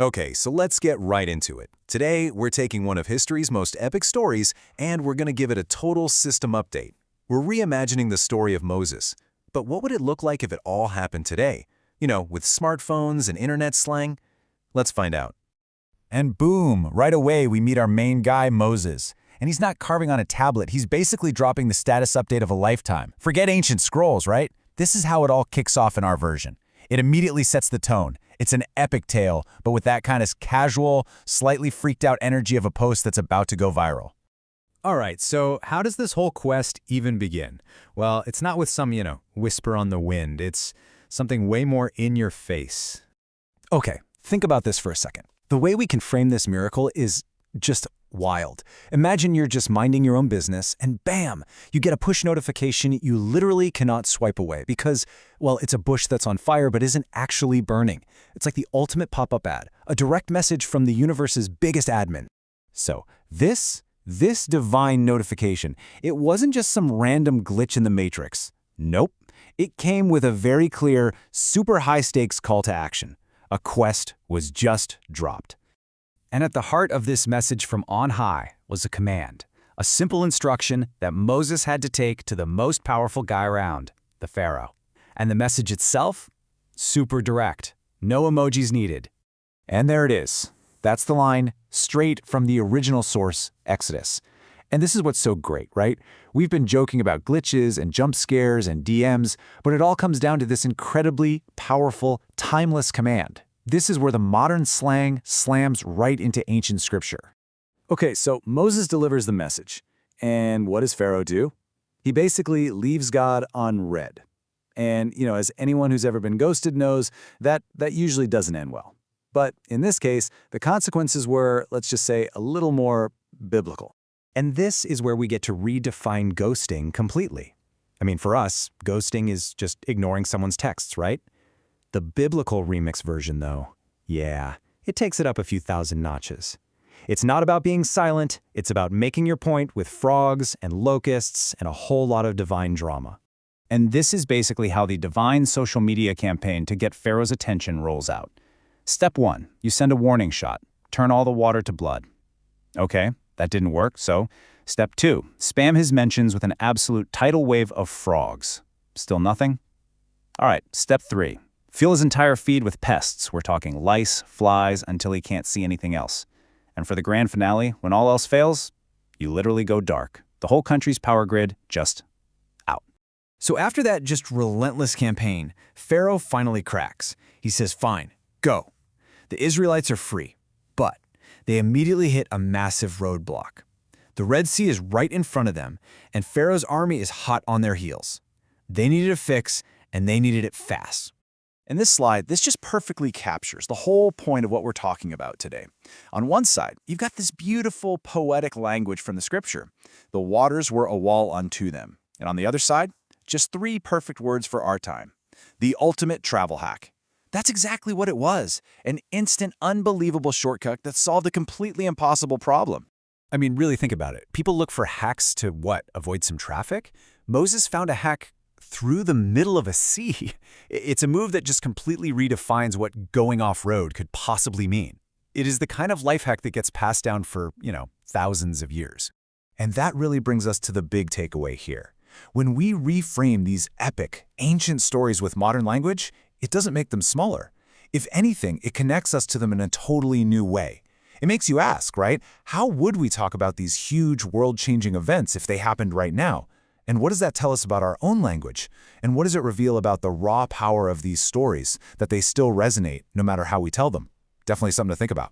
Okay, so let's get right into it. Today, we're taking one of history's most epic stories, and we're going to give it a total system update. We're reimagining the story of Moses. But what would it look like if it all happened today? You know, with smartphones and internet slang? Let's find out. And boom, right away we meet our main guy, Moses. And he's not carving on a tablet, he's basically dropping the status update of a lifetime. Forget ancient scrolls, right? This is how it all kicks off in our version. It immediately sets the tone. It's an epic tale, but with that kind of casual, slightly freaked out energy of a post that's about to go viral. All right, so how does this whole quest even begin? Well, it's not with some, whisper on the wind. It's something way more in your face. Okay, think about this for a second. The way we can frame this miracle is just wild. Imagine you're just minding your own business, and bam, you get a push notification you literally cannot swipe away because, well, it's a bush that's on fire but isn't actually burning. It's like the ultimate pop-up ad, a direct message from the universe's biggest admin. So this divine notification, it wasn't just some random glitch in the matrix. Nope. It came with a very clear, super high-stakes call to action. A quest was just dropped. And at the heart of this message from on high was a command, a simple instruction that Moses had to take to the most powerful guy around, the Pharaoh. And the message itself? Super direct. No emojis needed. And there it is. That's the line, straight from the original source, Exodus. And this is what's so great, right? We've been joking about glitches and jump scares and DMs, but it all comes down to this incredibly powerful, timeless command. This is where the modern slang slams right into ancient scripture. Okay, so Moses delivers the message. And what does Pharaoh do? He basically leaves God on red. And, as anyone who's ever been ghosted knows, that usually doesn't end well. But in this case, the consequences were, let's just say, a little more biblical. And this is where we get to redefine ghosting completely. I mean, for us, ghosting is just ignoring someone's texts, right? The biblical remix version, though, yeah, it takes it up a few thousand notches. It's not about being silent, it's about making your point with frogs and locusts and a whole lot of divine drama. And this is basically how the divine social media campaign to get Pharaoh's attention rolls out. Step 1, you send a warning shot. Turn all the water to blood. Okay, that didn't work, so Step 2, spam his mentions with an absolute tidal wave of frogs. Still nothing? All right, Step 3. Fill his entire feed with pests. We're talking lice, flies, until he can't see anything else. And for the grand finale, when all else fails, you literally go dark. The whole country's power grid just out. So after that just relentless campaign, Pharaoh finally cracks. He says, fine, go. The Israelites are free, but they immediately hit a massive roadblock. The Red Sea is right in front of them, and Pharaoh's army is hot on their heels. They needed a fix, and they needed it fast. In this slide, this just perfectly captures the whole point of what we're talking about today. On one side, you've got this beautiful poetic language from the scripture. The waters were a wall unto them. And on the other side, just 3 perfect words for our time. The ultimate travel hack. That's exactly what it was. An instant, unbelievable shortcut that solved a completely impossible problem. I mean, really think about it. People look for hacks to what? Avoid some traffic? Moses found a hack through the middle of a sea. It's a move that just completely redefines what going off-road could possibly mean. It is the kind of life hack that gets passed down for, thousands of years. And that really brings us to the big takeaway here. When we reframe these epic, ancient stories with modern language, it doesn't make them smaller. If anything, it connects us to them in a totally new way. It makes you ask, right? How would we talk about these huge world-changing events if they happened right now? And what does that tell us about our own language? And what does it reveal about the raw power of these stories, that they still resonate no matter how we tell them? Definitely something to think about.